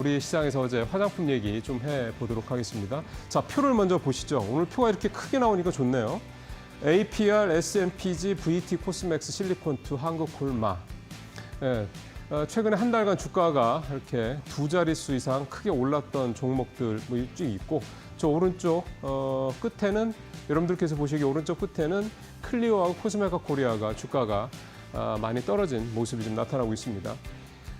우리 시장에서 어제 화장품 얘기 좀 해보도록 하겠습니다. 자, 표를 먼저 보시죠. 오늘 표가 이렇게 크게 나오니까 좋네요. APR, SMPG, VT, 코스맥스, 실리콘2, 한국콜마. 예, 최근에 한 달간 주가가 이렇게 두 자릿수 이상 크게 올랐던 종목들 뭐 쭉 있고, 저 오른쪽 끝에는 여러분들께서 보시기 오른쪽 끝에는 클리오하고 코스메카 코리아가 주가가 많이 떨어진 모습이 좀 나타나고 있습니다.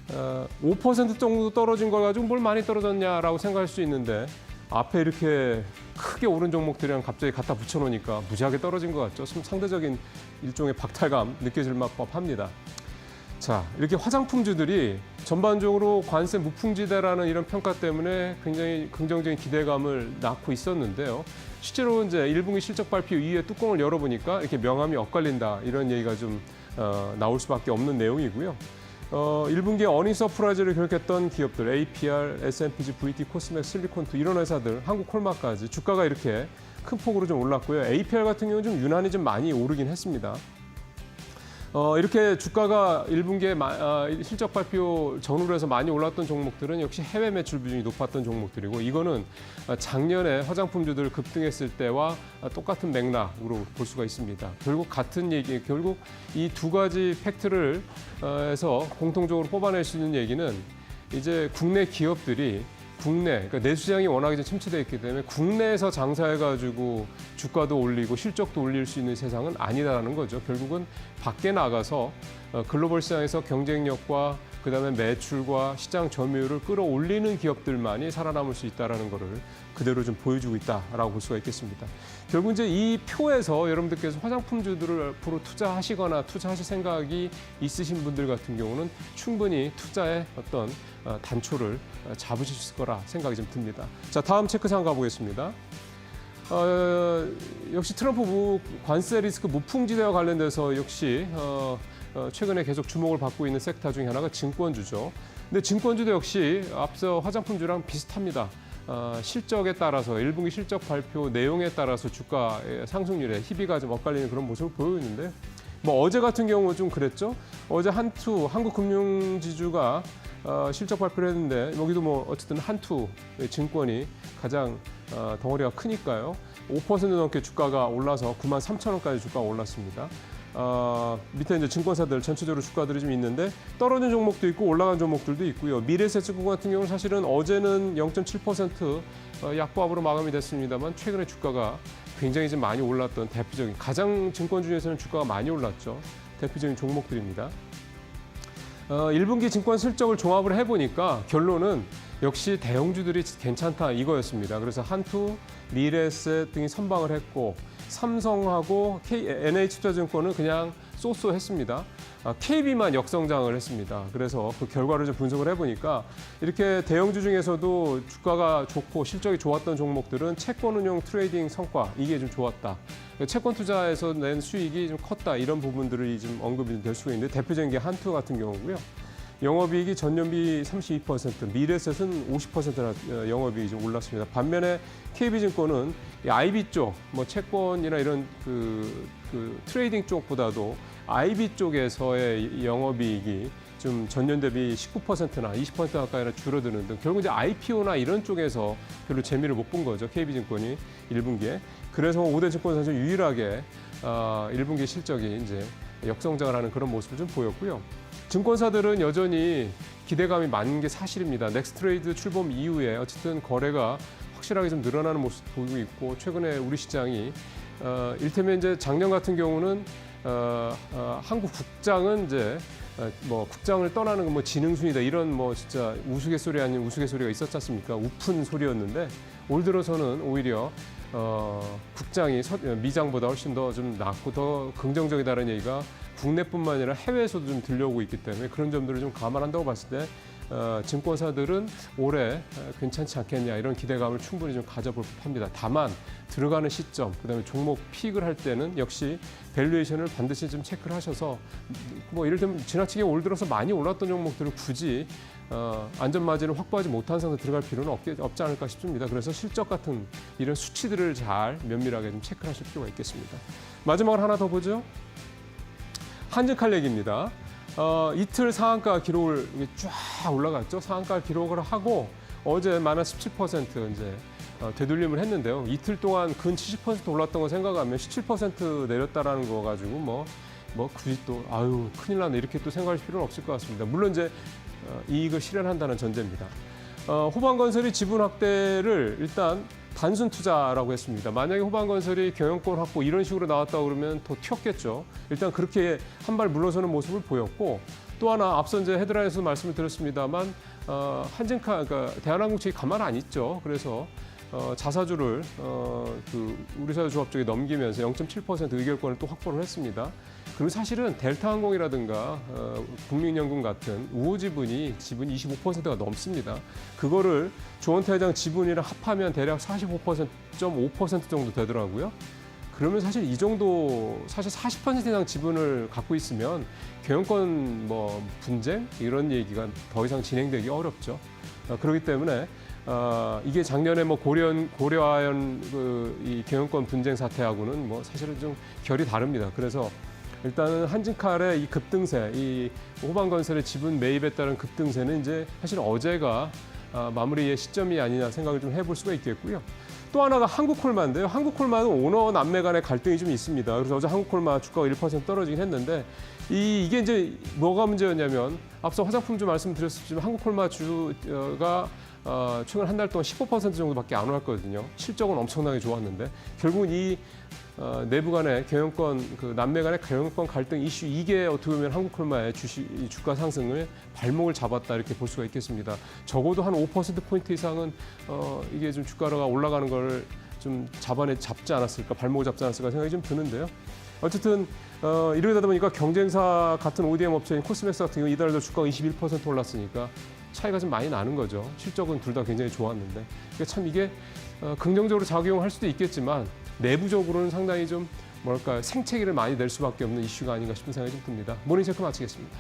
5% 정도 떨어진 걸 가지고 뭘 많이 떨어졌냐라고 생각할 수 있는데 앞에 이렇게 크게 오른 종목들이랑 갑자기 갖다 붙여놓으니까 무지하게 떨어진 것 같죠. 좀 상대적인 일종의 박탈감 느껴질 법합니다. 자, 이렇게 화장품주들이 전반적으로 관세 무풍지대라는 이런 평가 때문에 굉장히 긍정적인 기대감을 낳고 있었는데요. 실제로 이제 1분기 실적 발표 이후에 뚜껑을 열어보니까 이렇게 명암이 엇갈린다 이런 얘기가 좀 나올 수밖에 없는 내용이고요. 1분기에 어닝 서프라이즈를 기록했던 기업들, APR, SMPG, VT, 코스맥스, 실리콘2 이런 회사들, 한국콜마까지 주가가 이렇게 큰 폭으로 좀 올랐고요. APR 같은 경우는 좀 유난히 좀 많이 오르긴 했습니다. 이렇게 주가가 1분기에 실적 발표 전후로 해서 많이 올랐던 종목들은 역시 해외 매출 비중이 높았던 종목들이고, 이거는 작년에 화장품주들 급등했을 때와 똑같은 맥락으로 볼 수가 있습니다. 결국 같은 얘기, 결국 이 두 가지 팩트를 해서 공통적으로 뽑아낼 수 있는 얘기는 이제 국내 기업들이 그러니까 내수시장이 워낙에 좀 침체되어 있기 때문에 국내에서 장사해가지고 주가도 올리고 실적도 올릴 수 있는 세상은 아니다라는 거죠. 결국은 밖에 나가서 글로벌 시장에서 경쟁력과 그다음에 매출과 시장 점유율을 끌어올리는 기업들만이 살아남을 수 있다라는 거를 그대로 좀 보여주고 있다라고 볼 수가 있겠습니다. 결국 이제 이 표에서 여러분들께서 화장품주들을 앞으로 투자하시거나 투자하실 생각이 있으신 분들 같은 경우는 충분히 투자의 어떤 단초를 잡으실 수 있을 거라 생각이 좀 듭니다. 자, 다음 체크상 가보겠습니다. 역시 트럼프 관세 리스크 무풍지대와 관련돼서 역시 최근에 계속 주목을 받고 있는 섹터 중에 하나가 증권주죠. 근데 증권주도 역시 앞서 화장품주랑 비슷합니다. 실적에 따라서 1분기 실적 발표 내용에 따라서 주가의 상승률에 희비가 좀 엇갈리는 그런 모습을 보여있는데, 뭐 어제 같은 경우 좀 그랬죠. 어제 한국금융지주가 실적 발표를 했는데 여기도 뭐 어쨌든 한투 증권이 가장 덩어리가 크니까요. 5% 넘게 주가가 올라서 93,000원까지 주가가 올랐습니다. 밑에 이제 증권사들 전체적으로 주가들이 좀 있는데 떨어진 종목도 있고 올라간 종목들도 있고요. 미래에셋증권 같은 경우는 사실은 어제는 0.7% 약보합으로 마감이 됐습니다만 최근에 주가가 굉장히 좀 많이 올랐던 대표적인 가장 증권 중에서는 주가가 많이 올랐죠. 대표적인 종목들입니다. 1분기 증권 실적을 종합을 해보니까 결론은 역시 대형주들이 괜찮다 이거였습니다. 그래서 한투, 미래에셋 등이 선방을 했고 삼성하고 NH투자증권은 그냥 쏘쏘했습니다. KB만 역성장을 했습니다. 그래서 그 결과를 좀 분석을 해보니까 이렇게 대형주 중에서도 주가가 좋고 실적이 좋았던 종목들은 채권운용 트레이딩 성과 이게 좀 좋았다. 채권 투자에서 낸 수익이 좀 컸다. 이런 부분들이 좀 언급이 될 수가 있는데 대표적인 게 한투 같은 경우고요. 영업이익이 전년비 32%, 미래에셋은 50%나 영업이익이 좀 올랐습니다. 반면에 KB증권은 IB 쪽, 뭐 채권이나 이런 그 트레이딩 쪽보다도 IB 쪽에서의 영업이익이 좀 전년 대비 19%나 20% 가까이나 줄어드는 등 결국 이제 IPO나 이런 쪽에서 별로 재미를 못 본 거죠. KB증권이 1분기에. 그래서 5대 증권사 중 유일하게 1분기 실적이 이제 역성장을 하는 그런 모습을 좀 보였고요. 증권사들은 여전히 기대감이 많은 게 사실입니다. 넥스트레이드 출범 이후에 어쨌든 거래가 확실하게 좀 늘어나는 모습 보이고 있고, 최근에 우리 시장이 일테면 이제 작년 같은 경우는 한국 국장은 이제 뭐 국장을 떠나는 뭐 지능순이다 이런 뭐 진짜 우스갯소리 아닌 우스갯소리가 있었지 않습니까? 우픈 소리였는데 올 들어서는 오히려 국장이 미장보다 훨씬 더 좀 낫고 더 긍정적이다는 얘기가 국내뿐만 아니라 해외에서도 좀 들려오고 있기 때문에 그런 점들을 좀 감안한다고 봤을 때 증권사들은 올해 괜찮지 않겠냐 이런 기대감을 충분히 좀 가져볼 법합니다. 다만 들어가는 시점, 그다음에 종목 픽을 할 때는 역시 밸류에이션을 반드시 좀 체크를 하셔서 뭐 예를 들면 지나치게 올 들어서 많이 올랐던 종목들을 굳이 안전 마진을 확보하지 못한 상태에 들어갈 필요는 없지 않을까 싶습니다. 그래서 실적 같은 이런 수치들을 잘 면밀하게 좀 체크하실 필요가 있겠습니다. 마지막으로 하나 더 보죠. 한직칼렉입니다. 이틀 상한가 기록을 쫙 올라갔죠. 상한가 기록을 하고 어제 마이너스 17% 이제 되돌림을 했는데요. 이틀 동안 근 70% 올랐던 거 생각하면 17% 내렸다라는 거 가지고 뭐 굳이 또 아유 큰일 나네 이렇게 또 생각할 필요는 없을 것 같습니다. 물론 이제 이익을 실현한다는 전제입니다. 호반건설이 지분 확대를 일단 단순 투자라고 했습니다. 만약에 호반건설이 경영권 확보 이런 식으로 나왔다 그러면 더 튀었겠죠. 일단 그렇게 한 발 물러서는 모습을 보였고 또 하나 앞서 이제 헤드라인에서 말씀을 드렸습니다만 한진카 그러니까 대한항공 측이 가만 안 있죠. 그래서 자사주를 그 우리사회 조합 쪽에 넘기면서 0.7% 의결권을 또 확보를 했습니다. 그리고 사실은 델타항공이라든가 국민연금 같은 우호 지분이 25%가 넘습니다. 그거를 조원태 회장 지분이랑 합하면 대략 45.5% 정도 되더라고요. 그러면 사실 이 정도 사실 40% 이상 지분을 갖고 있으면 경영권 뭐 분쟁 이런 얘기가 더 이상 진행되기 어렵죠. 그렇기 때문에 이게 작년에 뭐 고려아연 이 경영권 분쟁 사태하고는 뭐 사실은 좀 결이 다릅니다. 그래서 일단은 한진칼의 이 급등세, 이 호반건설의 지분 매입에 따른 급등세는 이제 사실 어제가 마무리의 시점이 아니냐 생각을 좀 해볼 수가 있겠고요. 또 하나가 한국콜마인데요. 한국콜마는 오너 남매 간의 갈등이 좀 있습니다. 그래서 어제 한국콜마 주가가 1% 떨어지긴 했는데 이게 이제 뭐가 문제였냐면 앞서 화장품주 말씀드렸지만 한국콜마 주가 최근 한 달 동안 15% 정도밖에 안 올랐거든요. 실적은 엄청나게 좋았는데 결국은 이 내부 간의 경영권, 그 남매 간의 경영권 갈등 이슈 이게 어떻게 보면 한국콜마의 주가 상승을 발목을 잡았다 이렇게 볼 수가 있겠습니다. 적어도 한 5%포인트 이상은 이게 좀 주가가 올라가는 걸 좀 잡지 않았을까, 발목을 잡지 않았을까 생각이 좀 드는데요. 어쨌든 이러다 보니까 경쟁사 같은 ODM 업체인 코스맥스 같은 경우 이달도 주가가 21% 올랐으니까 차이가 좀 많이 나는 거죠. 실적은 둘 다 굉장히 좋았는데. 그러니까 참 이게 긍정적으로 작용할 수도 있겠지만 내부적으로는 상당히 좀 생채기를 많이 낼 수밖에 없는 이슈가 아닌가 싶은 생각이 좀 듭니다. 모닝체크 마치겠습니다.